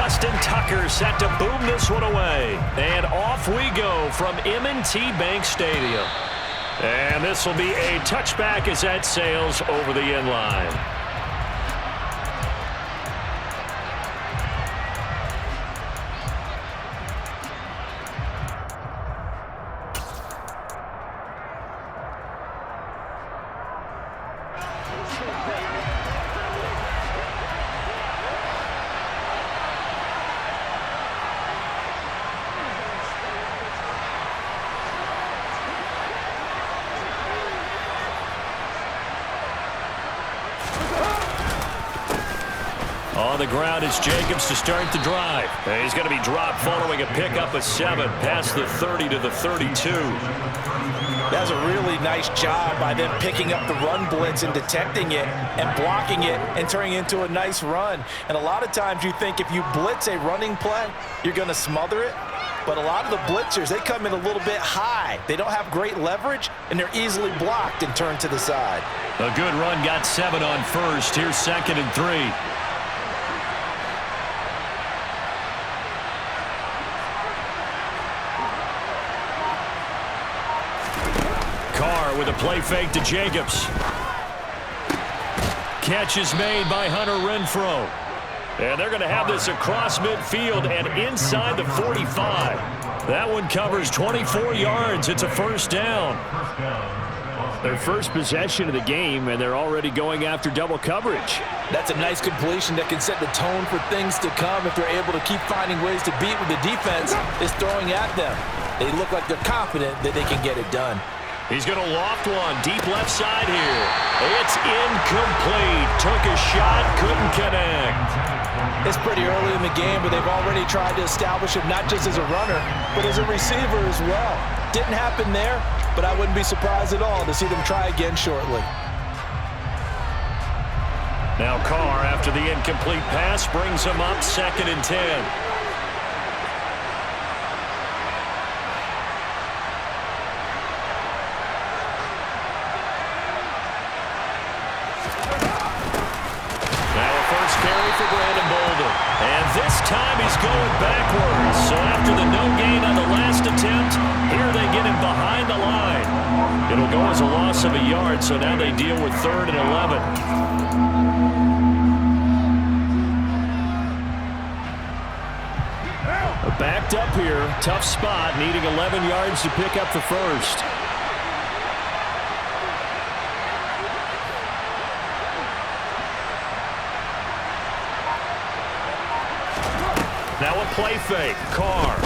Austin Tucker set to boom this one away. And off we go from M&T Bank Stadium. And this will be a touchback as that sails over the end line. On the ground is Jacobs to start the drive. And he's going to be dropped following a pickup of 7 past the 30 to the 32. That's a really nice job by them picking up the run blitz and detecting it and blocking it and turning it into a nice run. And a lot of times you think if you blitz a running play, you're going to smother it. But a lot of the blitzers, they come in a little bit high. They don't have great leverage, and they're easily blocked and turned to the side. A good run got 7 on first. Here's 2nd and 3. With a play fake to Jacobs. Catch is made by Hunter Renfrow. And they're going to have this across midfield and inside the 45. That one covers 24 yards. It's a first down. Their first possession of the game, and they're already going after double coverage. That's a nice completion that can set the tone for things to come if they're able to keep finding ways to beat what the defense is throwing at them. They look like they're confident that they can get it done. He's going to loft one deep left side here. It's incomplete. Took a shot, couldn't connect. It's pretty early in the game, but they've already tried to establish him not just as a runner, but as a receiver as well. Didn't happen there, but I wouldn't be surprised at all to see them try again shortly. Now Carr, after the incomplete pass, brings him up 2nd and 10. This time he's going backwards. So after the no gain on the last attempt, here they get him behind the line. It'll go as a loss of a yard, so now they deal with 3rd and 11. Backed up here, tough spot, needing 11 yards to pick up the first. Now a play fake. Carr.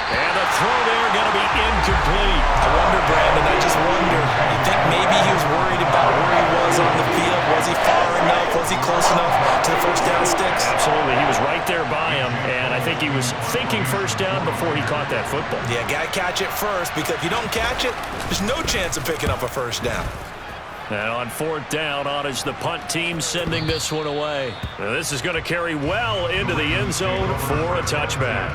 And the throw there going to be incomplete. I wonder, Brandon, I just wonder. You think maybe he was worried about where he was on the field? Was he far enough? Was he close enough to the first down sticks? Absolutely. He was right there by him, and I think he was thinking first down before he caught that football. Yeah, got to catch it first, because if you don't catch it, there's no chance of picking up a first down. And on 4th down, on is the punt team sending this one away. Now this is going to carry well into the end zone for a touchback.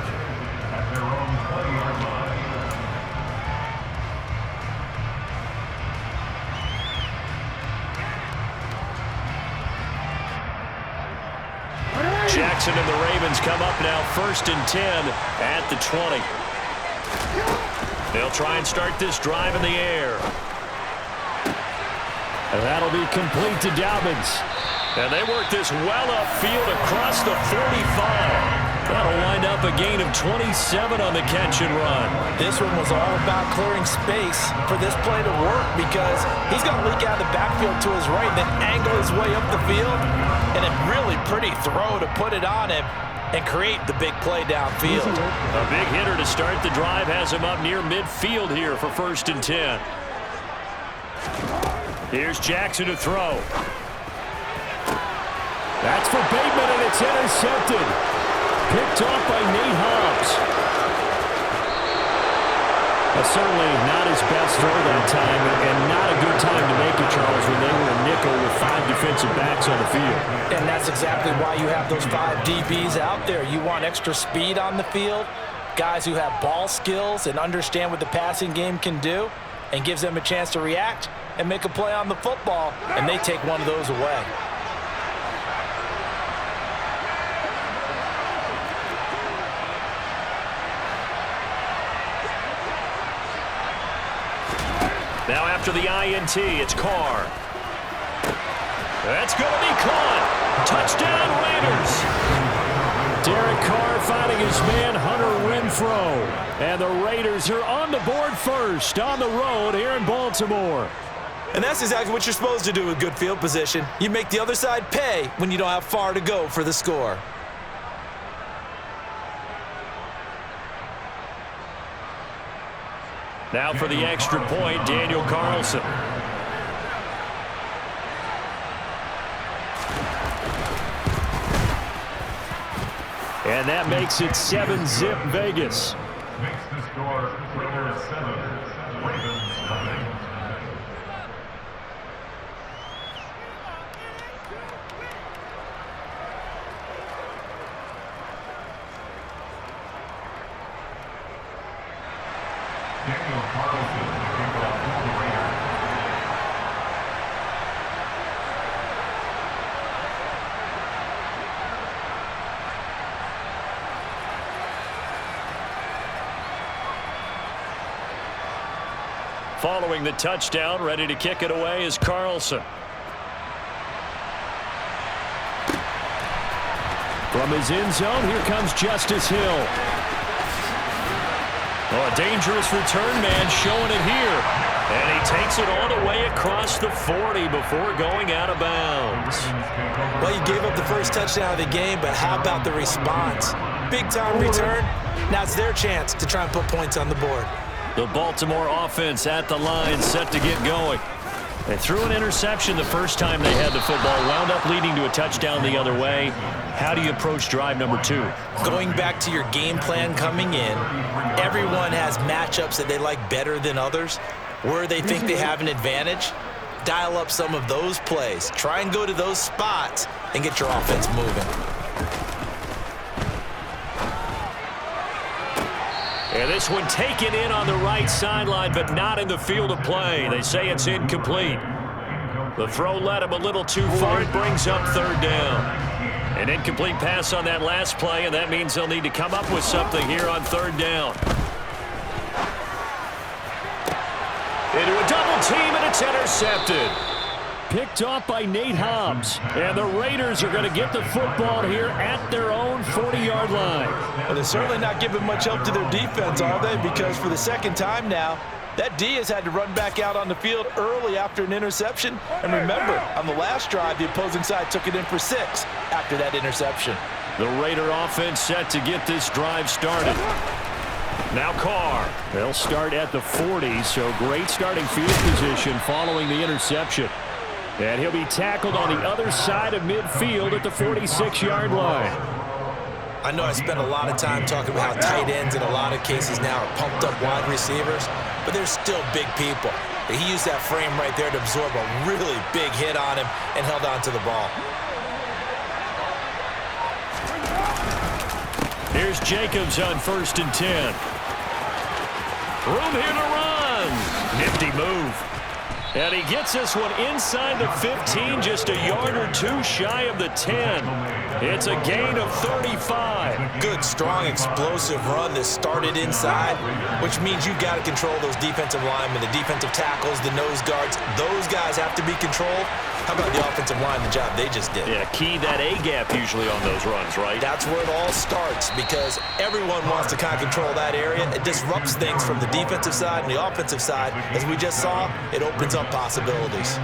Jackson and the Ravens come up now 1st and 10 at the 20. They'll try and start this drive in the air. And that'll be complete to Dobbins. And they work this well upfield across the 45. That'll wind up a gain of 27 on the catch and run. This one was all about clearing space for this play to work, because he's going to leak out of the backfield to his right, then angle his way up the field. And a really pretty throw to put it on him and create the big play downfield. A big hitter to start the drive has him up near midfield here for 1st and 10. Here's Jackson to throw. That's for Bateman, and it's intercepted. Picked off by Nate Hobbs. That's certainly not his best throw that time, and not a good time to make it, Charles, when they were a nickel with 5 defensive backs on the field. And that's exactly why you have those 5 DBs out there. You want extra speed on the field, guys who have ball skills and understand what the passing game can do, and gives them a chance to react and make a play on the football, and they take one of those away. Now after the INT, it's Carr. That's going to be caught. Touchdown, Raiders. Derek Carr finding his man, Hunter Renfrow. And the Raiders are on the board first on the road here in Baltimore. And that's exactly what you're supposed to do with good field position. You make the other side pay when you don't have far to go for the score. Now for the extra point, Daniel Carlson. And that makes it 7-zip Vegas. Makes the score Raiders 7, Ravens nothing. Daniel Carlson to kick off for the Raiders. Following the touchdown, ready to kick it away is Carlson. From his end zone, here comes Justice Hill. Oh, a dangerous return man showing it here. And he takes it all the way across the 40 before going out of bounds. Well, you gave up the first touchdown of the game, but how about the response? Big-time return. Now it's their chance to try and put points on the board. The Baltimore offense at the line, set to get going. They threw an interception the first time they had the football, wound up leading to a touchdown the other way. How do you approach drive number 2? Going back to your game plan coming in, everyone has matchups that they like better than others. Where they think they have an advantage, dial up some of those plays. Try and go to those spots and get your offense moving. And this one taken in on the right sideline, but not in the field of play. They say it's incomplete. The throw led him a little too far. It brings up third down. An incomplete pass on that last play, and that means they'll need to come up with something here on third down. Into a double team, and it's intercepted. Picked off by Nate Hobbs. And the Raiders are going to get the football here at their own 40-yard line. Well, they're certainly not giving much help to their defense, are they? Because for the second time now, that D has had to run back out on the field early after an interception. And remember, on the last drive, the opposing side took it in for 6 after that interception. The Raider offense set to get this drive started. Now Carr. They'll start at the 40, so great starting field position following the interception. And he'll be tackled on the other side of midfield at the 46-yard line. I know I spent a lot of time talking about how tight ends in a lot of cases now are pumped up wide receivers, but they're still big people. He used that frame right there to absorb a really big hit on him and held on to the ball. Here's Jacobs on 1st and 10. Room here to run. Nifty move. And he gets this one inside the 15, just a yard or 2 shy of the 10. It's a gain of 35. Good, strong, explosive run that started inside, which means you've got to control those defensive linemen, the defensive tackles, the nose guards. Those guys have to be controlled. How about the offensive line, the job they just did? Yeah, key that A-gap usually on those runs, right? That's where it all starts because everyone wants to kind of control that area. It disrupts things from the defensive side and the offensive side. As we just saw, it opens up possibilities.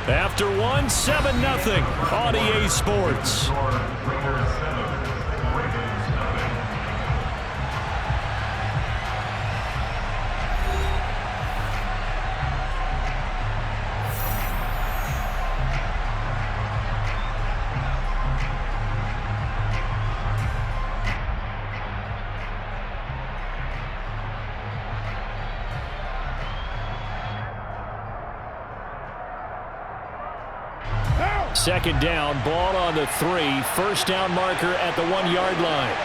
After 1, 7-0 on EA Sports. Second down, ball on the 3. First down marker at the 1-yard line.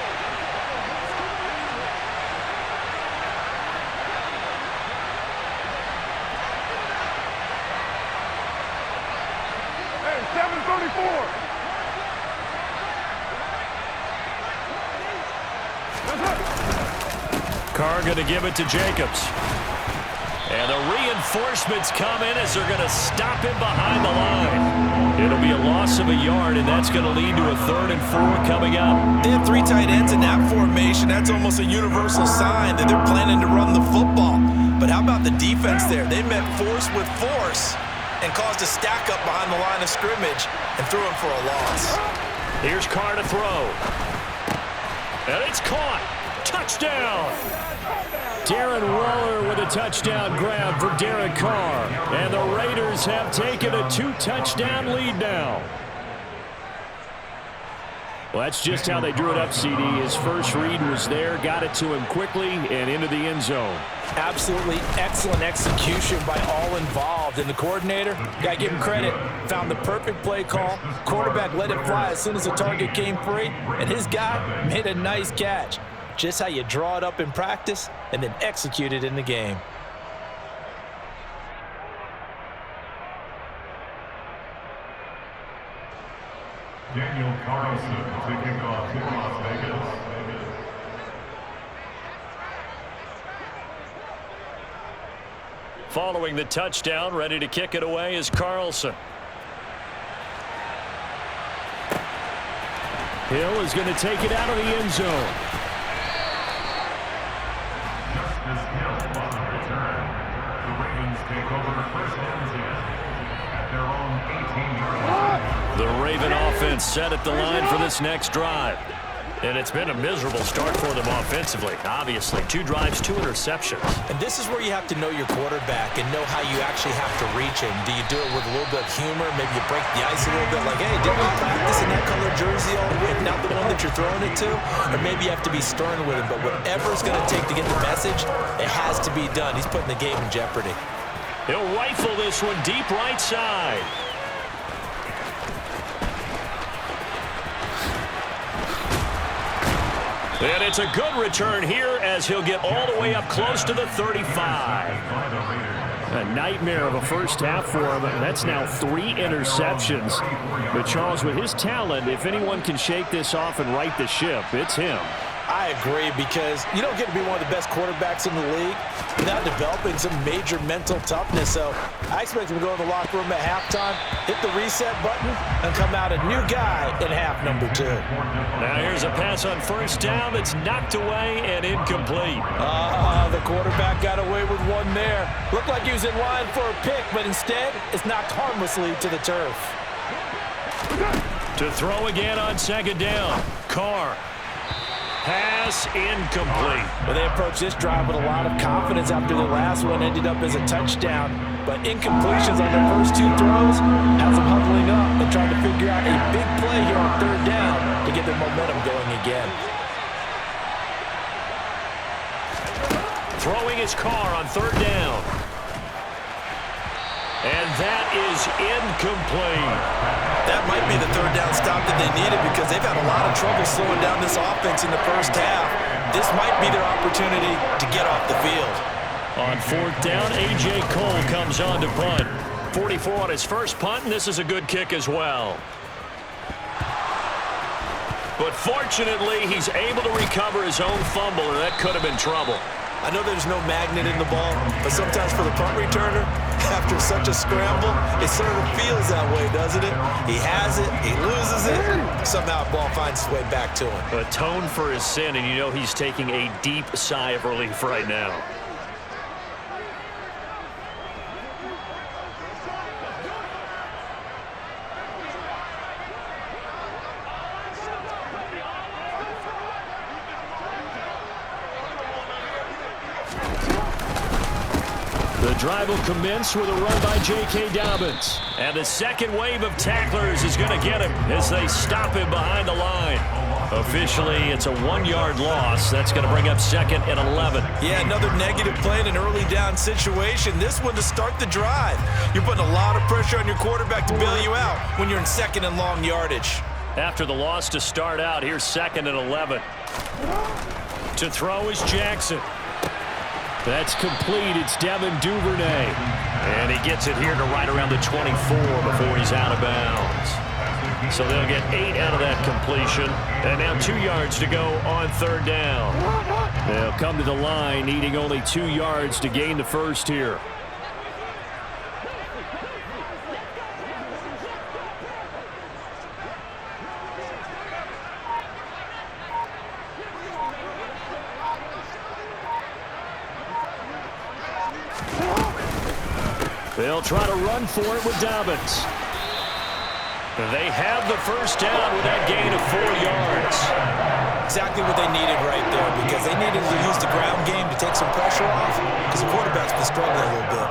Hey, 734. Carr going to give it to Jacobs. And the reinforcements come in as they're going to stop him behind the line. It'll be a loss of a yard, and that's going to lead to a 3rd and 4 coming up. They have 3 tight ends in that formation. That's almost a universal sign that they're planning to run the football. But how about the defense there? They met force with force and caused a stack up behind the line of scrimmage and threw him for a loss. Here's Carr to throw. And it's caught. Touchdown. Darren Waller with a touchdown grab for Derek Carr. And the Raiders have taken a 2-touchdown lead now. Well, that's just how they drew it up, CD. His first read was there, got it to him quickly, and into the end zone. Absolutely excellent execution by all involved. And the coordinator, got to give him credit, found the perfect play call. Quarterback let it fly as soon as the target came free, and his guy made a nice catch. Just how you draw it up in practice and then execute it in the game. Daniel Carlson to kick off in Las Vegas. Following the touchdown, ready to kick it away is Carlson. Hill is going to take it out of the end zone. Just as Hill on the return, the Ravens take over first and 10 at their own 18-yard line. The Raven offense set at the line for this next drive. And it's been a miserable start for them offensively. Obviously, 2 drives, 2 interceptions. And this is where you have to know your quarterback and know how you actually have to reach him. Do you do it with a little bit of humor? Maybe you break the ice a little bit like, hey, didn't we practice in that color jersey all week, not the one that you're throwing it to? Or maybe you have to be stern with him. But whatever it's going to take to get the message, it has to be done. He's putting the game in jeopardy. He'll rifle this one deep right side. And it's a good return here as he'll get all the way up close to the 35. A nightmare of a first half for him. That's now 3 interceptions. But Charles, with his talent, if anyone can shake this off and right the ship, it's him. I agree, because you don't get to be one of the best quarterbacks in the league without developing some major mental toughness. So I expect him to go in the locker room at halftime, hit the reset button, and come out a new guy in half number 2. Now here's a pass on first down that's knocked away and incomplete. The quarterback got away with one there. Looked like he was in line for a pick, but instead it's knocked harmlessly to the turf. To throw again on second down. Carr. Pass incomplete. Well, they approached this drive with a lot of confidence after the last one ended up as a touchdown. But incompletions on their first 2 throws has them huddling up and trying to figure out a big play here on third down to get their momentum going again. Throwing his Carr on third down. And that is incomplete. That might be the third down stop that they needed, because they've had a lot of trouble slowing down this offense in the first half. This might be their opportunity to get off the field. On fourth down, A.J. Cole comes on to punt. 44 on his first punt, and this is a good kick as well. But fortunately, he's able to recover his own fumble, and that could have been trouble. I know there's no magnet in the ball, but sometimes for the punt returner, after such a scramble, it sort of feels that way, doesn't it? He has it, he loses it, somehow the ball finds its way back to him. Atone for his sin, and you know he's taking a deep sigh of relief right now. The drive will commence with a run by J.K. Dobbins. And the second wave of tacklers is going to get him as they stop him behind the line. Officially, it's a 1-yard loss. That's going to bring up 2nd and 11. Yeah, another negative play in an early down situation. This one to start the drive. You're putting a lot of pressure on your quarterback to bail you out when you're in 2nd and long yardage. After the loss to start out, here's 2nd and 11. To throw is Jackson. That's complete. It's Devin Duvernay. And he gets it here to right around the 24 before he's out of bounds. So they'll get 8 out of that completion. And now 2 yards to go on third down. They'll come to the line, needing only 2 yards to gain the first here. They'll try to run for it with Dobbins. They have the first down with that gain of 4 yards. Exactly what they needed right there, because they needed to use the ground game to take some pressure off, because the quarterback's been struggling a little bit.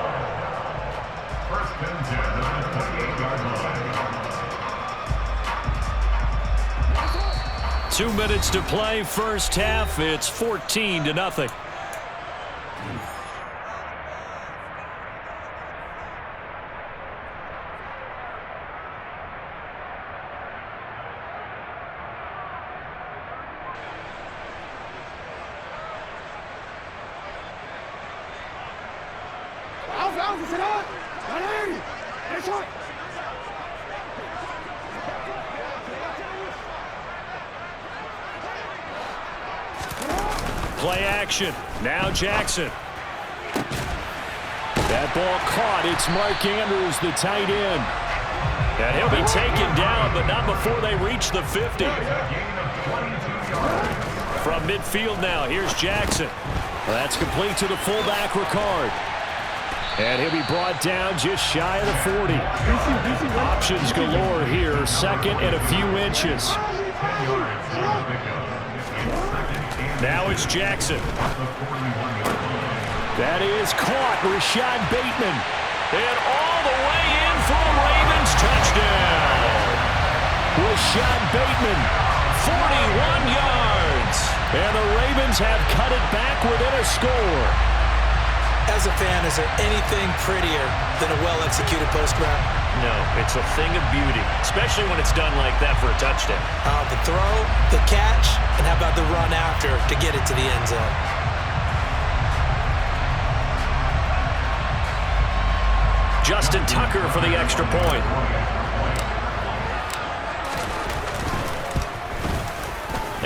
First and 10 on the 28-yard line. 2 minutes to play, first half. It's 14-0. Play action. Now Jackson. That ball caught. It's Mark Andrews, the tight end. And he'll be taken down, but not before they reach the 50. From midfield now, here's Jackson. That's complete to the fullback, Ricard. And he'll be brought down just shy of the 40. Options galore here. Second and a few inches. Now it's Jackson. That is caught. Rashad Bateman. And all the way in for a Ravens touchdown. Rashad Bateman, 41 yards. And the Ravens have cut it back within a score. As a fan, is there anything prettier than a well-executed post route? No, it's a thing of beauty, especially when it's done like that for a touchdown. The throw, the catch, and how about the run after to get it to the end zone? Justin Tucker for the extra point.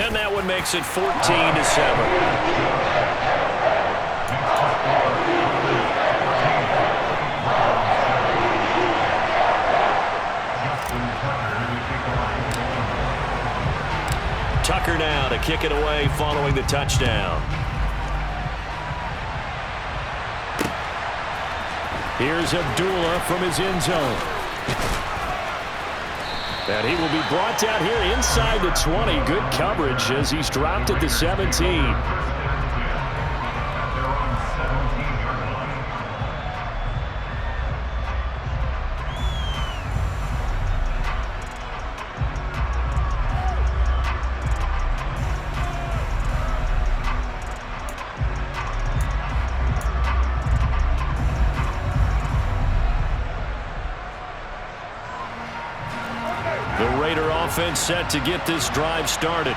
And that one makes it 14-7. Tucker now to kick it away following the touchdown. Here's Abdullah from his end zone. And he will be brought down here inside the 20. Good coverage as he's dropped at the 17. Offense set to get this drive started.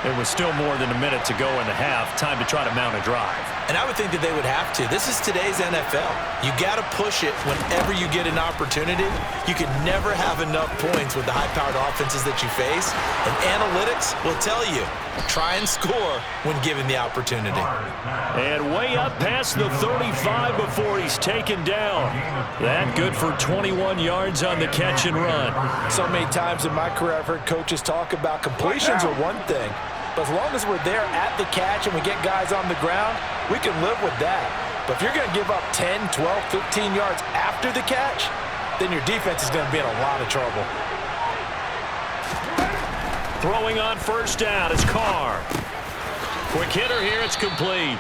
There was still more than a minute to go in the half. Time to try to mount a drive. And I would think that they would have to. This is today's NFL. You got to push it whenever you get an opportunity. You can never have enough points with the high-powered offenses that you face. And analytics will tell you, try and score when given the opportunity. And way up past the 35 before he's taken down. That good for 21 yards on the catch and run. So many times in my career I've heard coaches talk about completions are one thing. But as long as we're there at the catch and we get guys on the ground, we can live with that. But if you're going to give up 10, 12, 15 yards after the catch, then your defense is going to be in a lot of trouble. Throwing on first down is Carr. Quick hitter here, it's complete.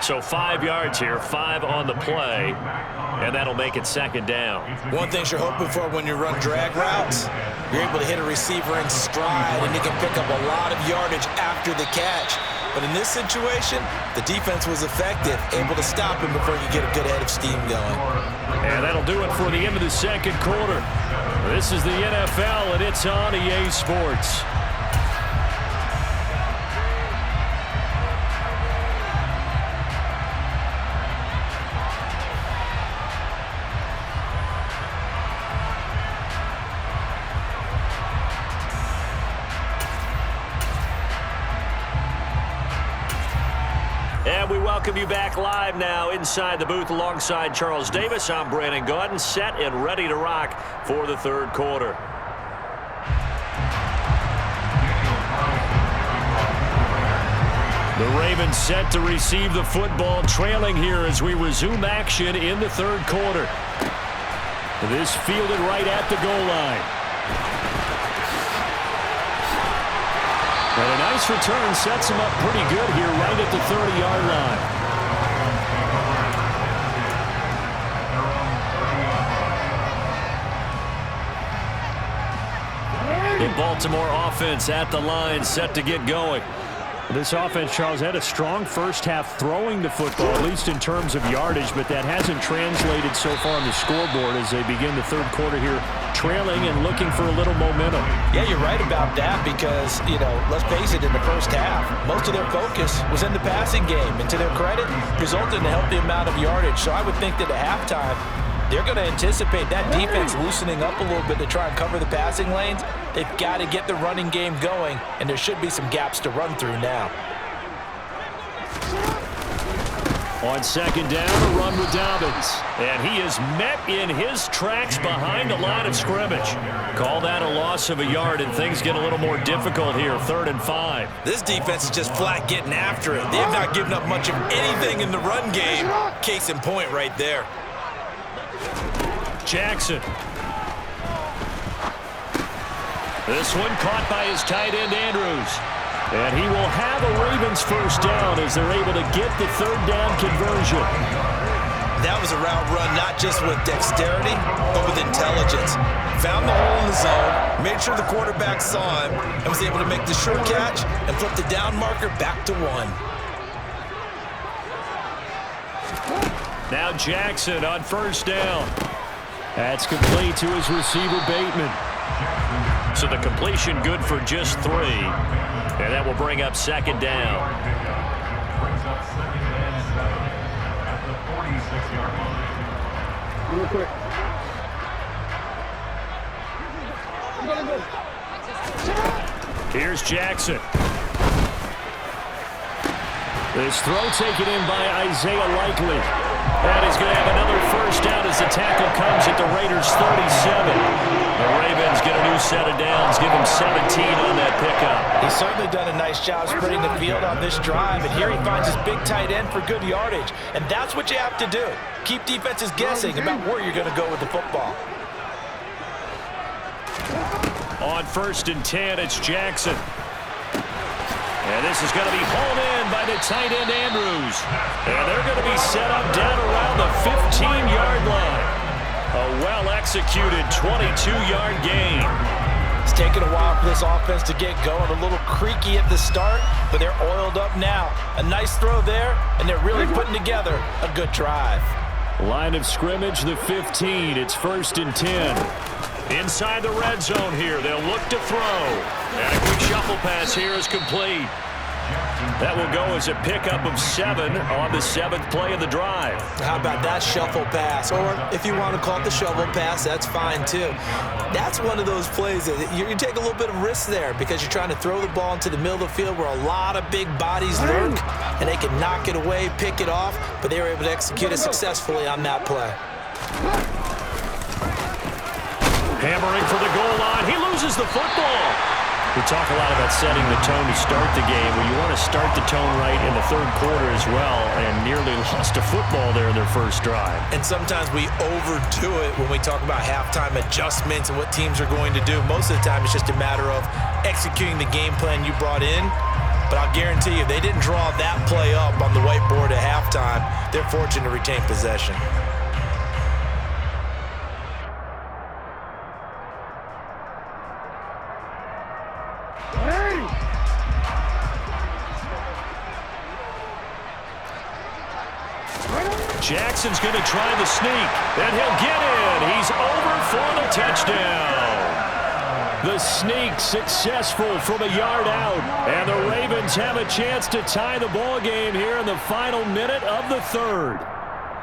So 5 yards here, 5 on the play, and that'll make it second down. One thing you're hoping for when you run drag routes, you're able to hit a receiver in stride, and you can pick up a lot of yardage after the catch. But in this situation, the defense was effective, able to stop him before you get a good head of steam going. And that'll do it for the end of the second quarter. This is the NFL, and it's on EA Sports. welcome you back live now inside the booth alongside Charles Davis. I'm Brandon Gaudin, set and ready to rock for the third quarter. The Ravens set to receive the football, trailing here as we resume action in the third quarter. This fielded right at the goal line. And a nice return sets him up pretty good here right at the 30-yard line. The Baltimore offense at the line, set to get going. This offense, Charles, had a strong first half throwing the football, at least in terms of yardage, but that hasn't translated so far on the scoreboard as they begin the third quarter here, trailing and looking for a little momentum. Yeah, you're right about that because, let's face it, in the first half, most of their focus was in the passing game, and to their credit, resulted in a healthy amount of yardage. So I would think that at halftime, they're going to anticipate that defense loosening up a little bit to try and cover the passing lanes. They've got to get the running game going, and there should be some gaps to run through now. On second down, a run with Dobbins. And he is met in his tracks behind the line of scrimmage. Call that a loss of a yard, and things get a little more difficult here, 3rd and 5. This defense is just flat getting after it. They have not given up much of anything in the run game. Case in point right there. Jackson. This one caught by his tight end, Andrews. And he will have a Ravens first down as they're able to get the 3rd down conversion. That was a route run not just with dexterity, but with intelligence. Found the hole in the zone, made sure the quarterback saw him, and was able to make the short catch and flip the down marker back to 1. Now Jackson on first down. That's complete to his receiver, Bateman. So the completion good for just 3. And that will bring up second down. Brings up second and 7 at the 46-yard line. Real quick. Here's Jackson. This throw taken in by Isaiah Likely. And he's going to have another first down as the tackle comes at the Raiders' 37. The Ravens get a new set of downs, give him 17 on that pickup. He's certainly done a nice job spreading the field on this drive, and here he finds his big tight end for good yardage. And that's what you have to do. Keep defenses guessing about where you're going to go with the football. On 1st and 10, it's Jackson. And this is going to be hauled in by the tight end, Andrews. And they're going to be set up down around the 15-yard line. A well-executed 22-yard gain. It's taken a while for this offense to get going. A little creaky at the start, but they're oiled up now. A nice throw there, and they're really putting together a good drive. Line of scrimmage, the 15. It's 1st and 10. Inside the red zone here, they'll look to throw. And a quick shuffle pass here is complete. That will go as a pickup of 7 on the 7th play of the drive. How about that shuffle pass? Or if you want to call it the shovel pass, that's fine too. That's one of those plays that you take a little bit of risk there because you're trying to throw the ball into the middle of the field where a lot of big bodies lurk, and they can knock it away, pick it off, but they were able to execute it successfully on that play. Hammering for the goal line. He loses the football. We talk a lot about setting the tone to start the game. Well, you want to start the tone right in the third quarter as well, and nearly lost a football there in their first drive. And sometimes we overdo it when we talk about halftime adjustments and what teams are going to do. Most of the time, it's just a matter of executing the game plan you brought in. But I'll guarantee you, if they didn't draw that play up on the whiteboard at halftime, they're fortunate to retain possession. Jackson's going to try the sneak, and he'll get in. He's over for the touchdown. The sneak successful from a yard out, and the Ravens have a chance to tie the ball game here in the final minute of the third.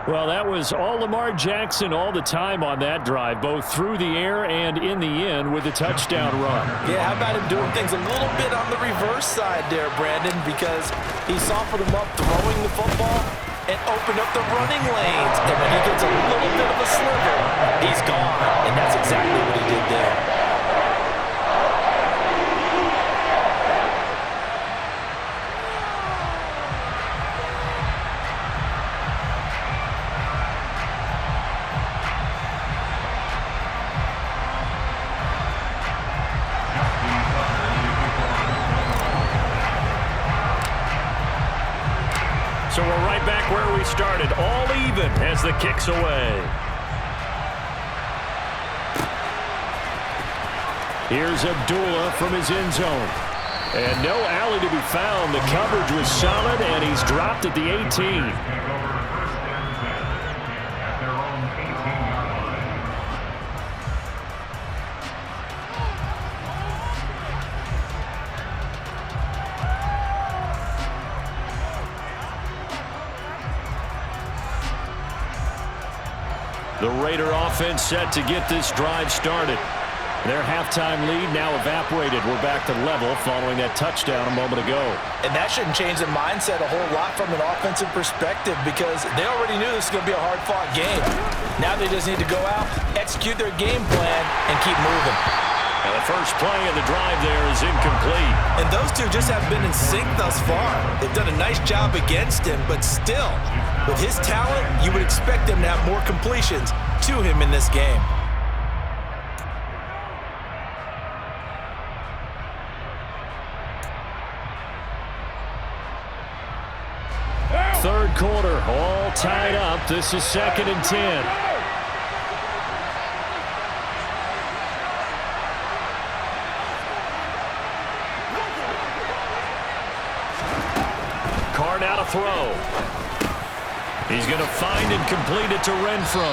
Well, that was all Lamar Jackson all the time on that drive, both through the air and in the end with a touchdown run. Yeah, how about him doing things a little bit on the reverse side there, Brandon, because he softened him up throwing the football and opened up the running lanes. And when he gets a little bit of a sliver, he's gone. And that's exactly what he did there. So we're right back where we started, all even as the kick's away. Here's Abdullah from his end zone. And no alley to be found. The coverage was solid, and he's dropped at the 18. The Raider offense set to get this drive started. Their halftime lead now evaporated. We're back to level following that touchdown a moment ago. And that shouldn't change the mindset a whole lot from an offensive perspective because they already knew this was going to be a hard-fought game. Now they just need to go out, execute their game plan, and keep moving. And the first play of the drive there is incomplete. And those two just haven't been in sync thus far. They've done a nice job against him, but still, with his talent, you would expect him to have more completions to him in this game. Third quarter, all tied up. This is 2nd and 10. Now to throw. He's going to find and complete it to Renfro.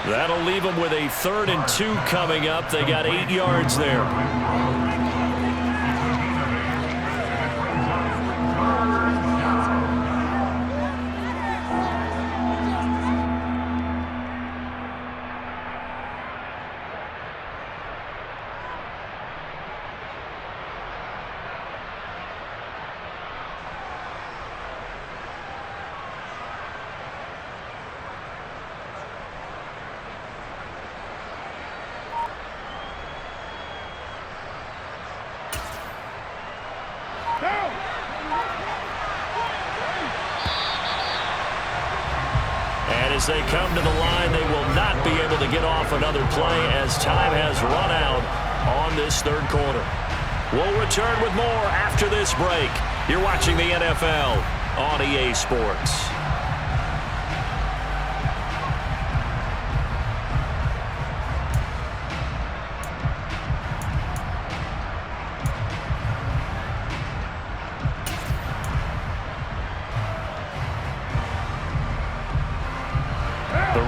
That'll leave him with a 3rd and 2 coming up. They got 8 yards there. As they come to the line, they will not be able to get off another play as time has run out on this 3rd quarter. We'll return with more after this break. You're watching the NFL on EA Sports.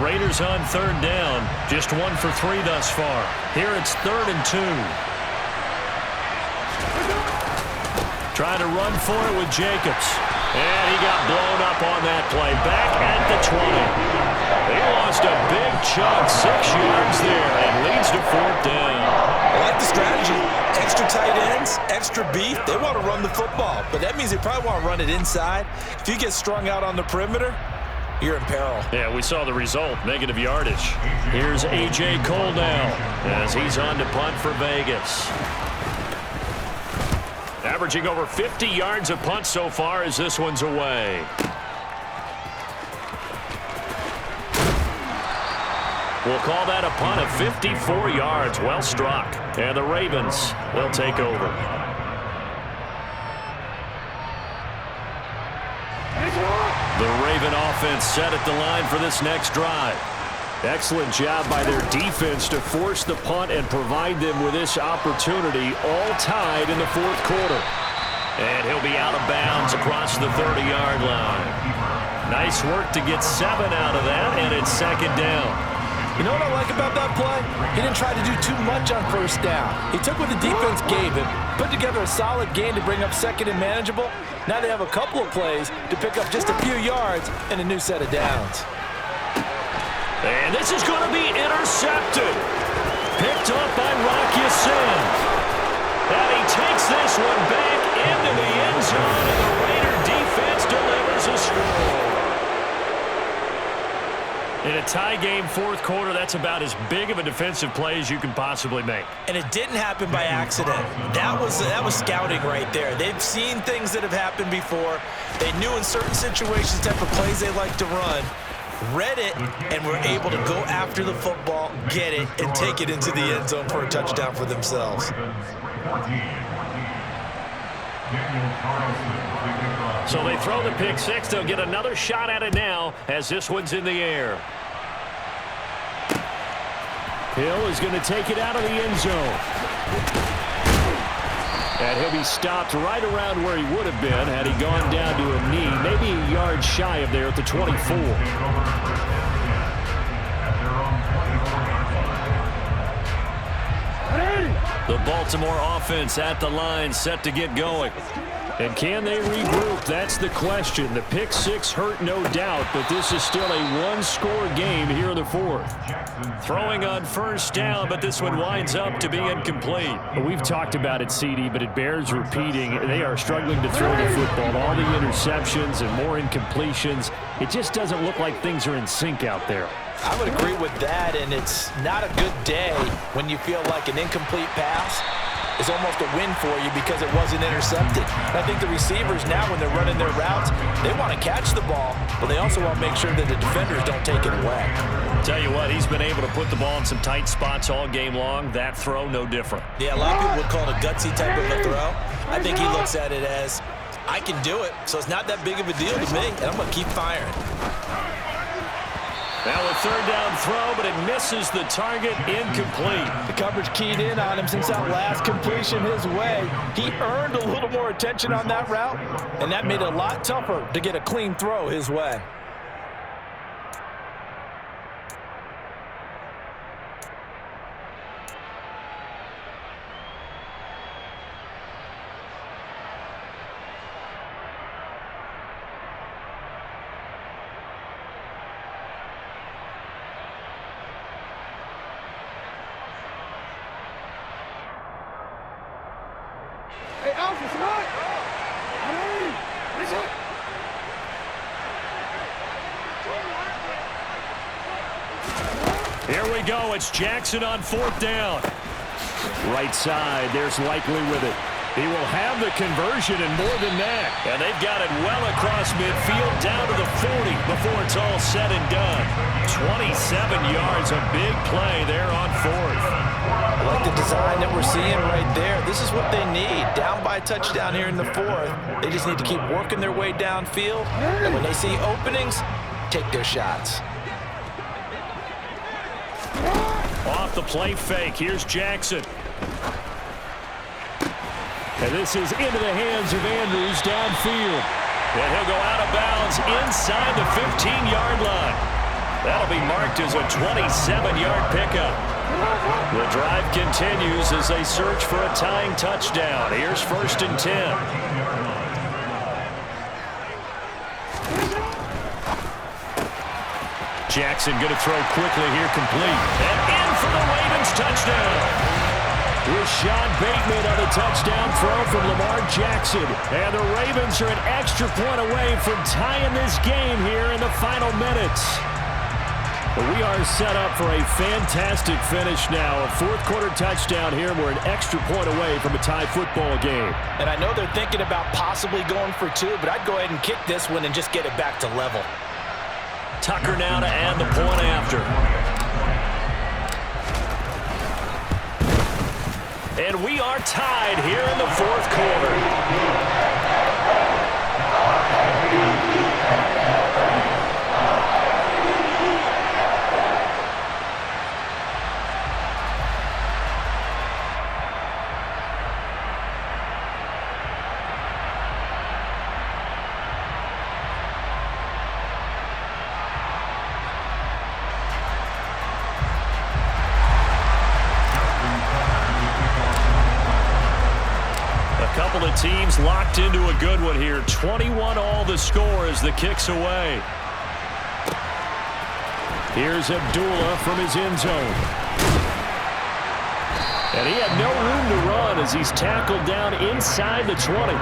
Raiders on 3rd down. Just 1 for 3 thus far. Here it's 3rd and 2. Trying to run for it with Jacobs. And he got blown up on that play. Back at the 20. They lost a big chunk. 6 yards there and leads to 4th down. I like the strategy. Extra tight ends, extra beef. They want to run the football. But that means they probably want to run it inside. If you get strung out on the perimeter, you're in peril. Yeah, we saw the result, negative yardage. Here's A.J. Cole now as he's on to punt for Vegas. Averaging over 50 yards a punt so far as this one's away. We'll call that a punt of 54 yards. Well struck. And the Ravens, they'll take over. The Raven offense set at the line for this next drive. Excellent job by their defense to force the punt and provide them with this opportunity, all tied in the 4th quarter. And he'll be out of bounds across the 30-yard line. Nice work to get 7 out of that, and it's 2nd down. You know what I like about that play? He didn't try to do too much on 1st down. He took what the defense gave him, put together a solid game to bring up 2nd and manageable. Now they have a couple of plays to pick up just a few yards and a new set of downs. And this is going to be intercepted. Picked up by Rocky Sin. And he takes this one back into the end zone, and the Raider defense delivers a score. In a tie game, fourth quarter, that's about as big of a defensive play as you can possibly make. And it didn't happen by accident. That was scouting right there. They've seen things that have happened before. They knew in certain situations the type of plays they like to run, read it, and were able to go after the football, get it, and take it into the end zone for a touchdown for themselves. So they throw the pick six. They'll get another shot at it now as this one's in the air. Hill is going to take it out of the end zone. And he'll be stopped right around where he would have been had he gone down to a knee, maybe a yard shy of there at the 24. The Baltimore offense at the line, set to get going. And can they regroup? That's the question. The pick six hurt, no doubt, but this is still a one-score game here in the fourth. Throwing on first down, but this one winds up to be incomplete. We've talked about it, CD, but it bears repeating. They are struggling to throw the football. All the interceptions and more incompletions. It just doesn't look like things are in sync out there. I would agree with that, and it's not a good day when you feel like an incomplete pass is almost a win for you because it wasn't intercepted. And I think the receivers now, when they're running their routes, they want to catch the ball, but they also want to make sure that the defenders don't take it away. Tell you what, he's been able to put the ball in some tight spots all game long. That throw, no different. Yeah, a lot of people would call it a gutsy type of a throw. I think he looks at it as, I can do it, so it's not that big of a deal to me, and I'm going to keep firing. Now a third down throw, but it misses the target, incomplete. The coverage keyed in on him since that last completion his way. He earned a little more attention on that route, and that made it a lot tougher to get a clean throw his way. Here we go. It's Jackson on fourth down. Right side. There's Likely with it. He will have the conversion and more than that. And they've got it well across midfield down to the 40 before it's all said and done. 27 yards, a big play there on fourth. I like the design that we're seeing right there. This is what they need. Down by a touchdown here in the fourth. They just need to keep working their way downfield. And when they see openings, take their shots. Off the play fake. Here's Jackson. And this is into the hands of Andrews downfield. And he'll go out of bounds inside the 15-yard line. That'll be marked as a 27-yard pickup. The drive continues as they search for a tying touchdown. Here's 1st and 10. Jackson going to throw quickly here, complete. And in for the Ravens touchdown. Rashad Bateman on a touchdown throw from Lamar Jackson. And the Ravens are an extra point away from tying this game here in the final minutes. But we are set up for a fantastic finish now. A fourth quarter touchdown here. We're an extra point away from a tie football game. And I know they're thinking about possibly going for two, but I'd go ahead and kick this one and just get it back to level. Tucker now to add the point after. And we are tied here in the fourth quarter. Couple of teams locked into a good one here. 21 all the score as the kick's away. Here's Abdullah from his end zone. And he had no room to run as he's tackled down inside the 20.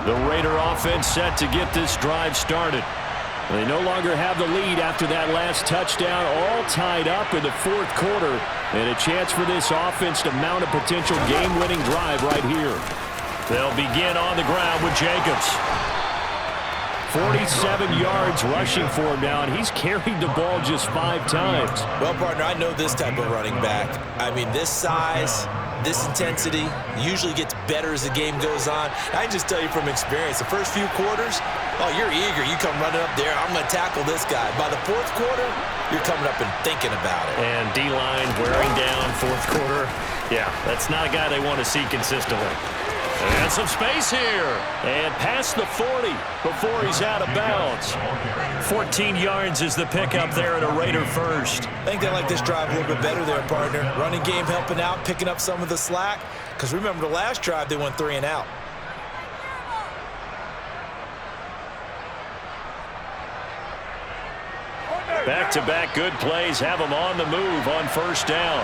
The Raider offense set to get this drive started. They no longer have the lead after that last touchdown, all tied up in the fourth quarter, and a chance for this offense to mount a potential game-winning drive right here. They'll begin on the ground with Jacobs. 47 yards rushing for him now, and he's carried the ball just 5 times. Well, partner, I know this type of running back. I mean, this size, this intensity usually gets better as the game goes on. I can just tell you from experience, the first few quarters, oh, you're eager. You come running up there, I'm going to tackle this guy. By the fourth quarter, you're coming up and thinking about it. And D-line wearing down fourth quarter. Yeah, that's not a guy they want to see consistently. And some space here. And past the 40 before he's out of bounds. 14 yards is the pickup there at a Raider first. I think they like this drive a little bit better there, partner. Running game helping out, picking up some of the slack. Because remember the last drive, they went 3 and out. Back-to-back good plays have them on the move on first down.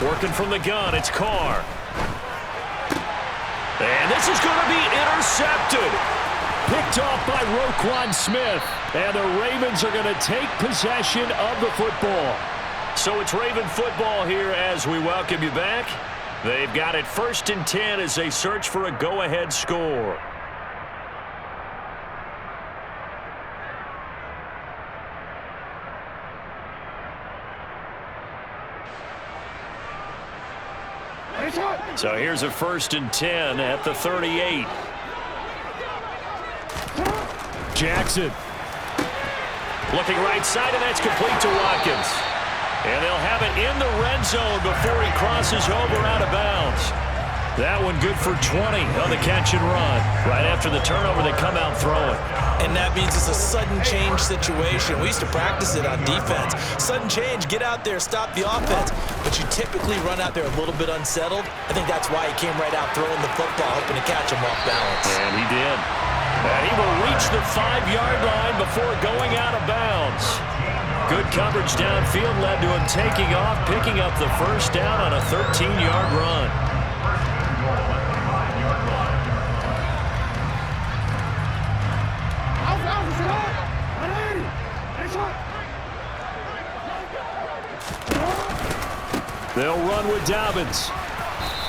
Working from the gun, it's Carr. And this is going to be intercepted. Picked off by Roquan Smith. And the Ravens are going to take possession of the football. So it's Raven football here as we welcome you back. They've got it 1st and 10 as they search for a go-ahead score. So here's a 1st and 10 at the 38. Jackson. Looking right side, and that's complete to Watkins. And they'll have it in the red zone before he crosses over out of bounds. That one good for 20 on the catch and run. Right after the turnover, they come out throwing. And that means it's a sudden change situation. We used to practice it on defense. Sudden change, get out there, stop the offense. But you typically run out there a little bit unsettled. I think that's why he came right out throwing the football, hoping to catch him off balance. And he did. And he will reach the 5-yard line before going out of bounds. Good coverage downfield led to him taking off, picking up the first down on a 13-yard run. They'll run with Dobbins.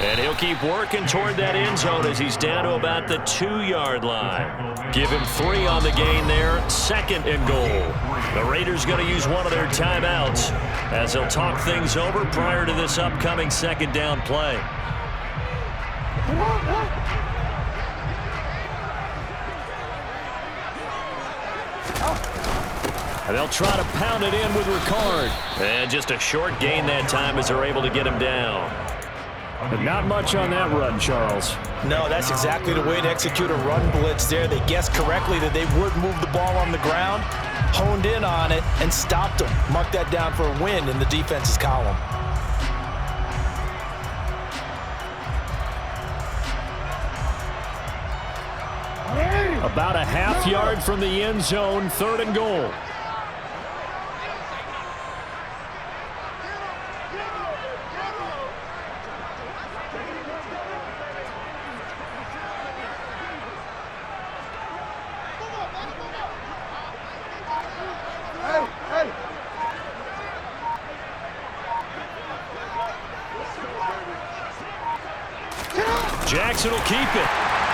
And he'll keep working toward that end zone as he's down to about the 2-yard line. Give him 3 on the gain there. 2nd and goal. The Raiders going to use one of their timeouts as they'll talk things over prior to this upcoming 2nd down play. And they'll try to pound it in with Ricard. And just a short gain that time as they're able to get him down. But not much on that run, Charles. No, that's exactly the way to execute a run blitz there. They guessed correctly that they would move the ball on the ground, honed in on it, and stopped them. Mark that down for a win in the defense's column. About a half-yard from the end zone, 3rd and goal. Jackson will keep it.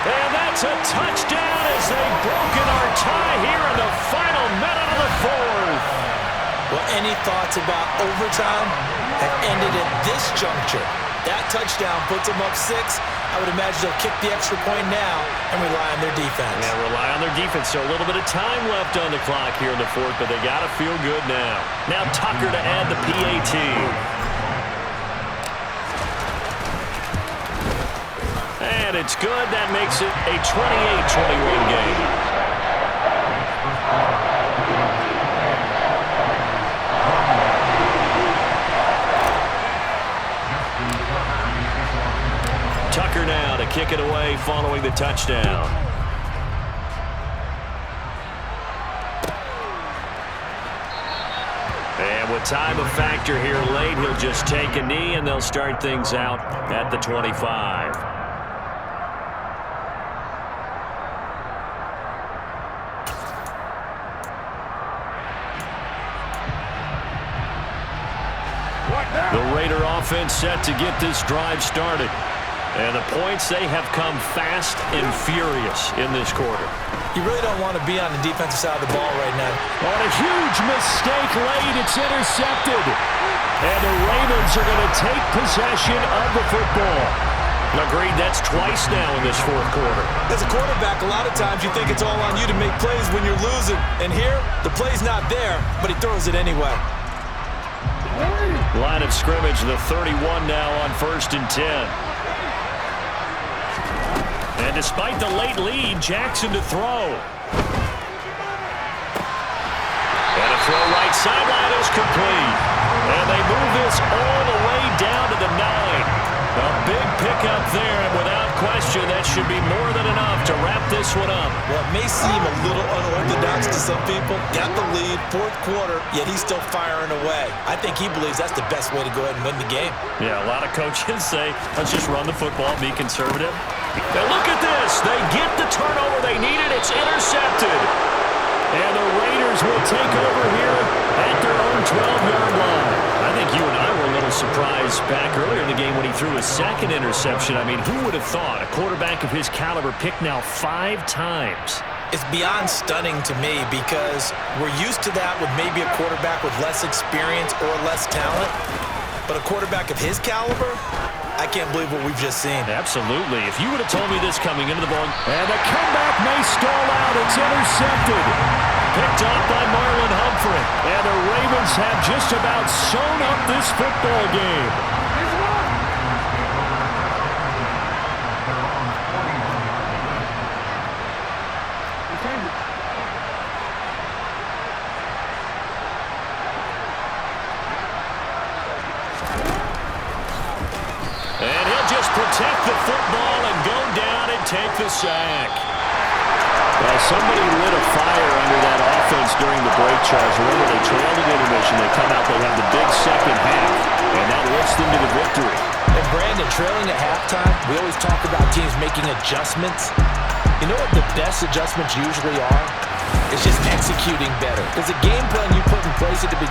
And that's a touchdown as they've broken our tie here in the final minute of the 4th. Well, any thoughts about overtime have ended at this juncture. That touchdown puts them up 6. I would imagine they'll kick the extra point now and rely on their defense. Yeah, rely on their defense. So a little bit of time left on the clock here in the fourth, but they got to feel good now. Now Tucker to add the PAT. And it's good. That makes it a 28-21 game. Tucker now to kick it away following the touchdown. And with time a factor here late, he'll just take a knee and they'll start things out at the 25. The Raider offense set to get this drive started. And the points, they have come fast and furious in this quarter. You really don't want to be on the defensive side of the ball right now. On a huge mistake late, it's intercepted. And the Ravens are going to take possession of the football. Agreed, that's twice now in this fourth quarter. As a quarterback, a lot of times you think it's all on you to make plays when you're losing. And here, the play's not there, but he throws it anyway. Line of scrimmage, the 31 now on 1st and 10. And despite the late lead, Jackson to throw. And a throw right sideline is complete. And they move this all the way down to the 9. A big pickup there, and without question, that should be more than enough to wrap this one up. Well, it may seem a little unorthodox to some people. Got the lead, fourth quarter, yet he's still firing away. I think he believes that's the best way to go ahead and win the game. Yeah, a lot of coaches say, let's just run the football, be conservative. Now look at this. They get the turnover they needed. It's intercepted. And the Raiders will take over here at their own 12-yard line. I think you and I were a little surprised back earlier in the game when he threw his second interception. I mean, who would have thought a quarterback of his caliber picked now 5 times? It's beyond stunning to me because we're used to that with maybe a quarterback with less experience or less talent. But a quarterback of his caliber, I can't believe what we've just seen. Absolutely. If you would have told me this coming into the ball. And the comeback may stall out. It's intercepted. Picked off by Marlon Humphrey. And the Ravens have just about sewn up this football game. And he'll just protect the football and go down and take the sack. Well, somebody lit a fire under that offense during the break, Charles. Remember, they trailed in intermission. They come out, they have the big second half, and that lifts them to the victory. And Brandon, trailing at halftime, we always talk about teams making adjustments. You know what the best adjustments usually are? It's just executing better. Because the game plan you put in place at the beginning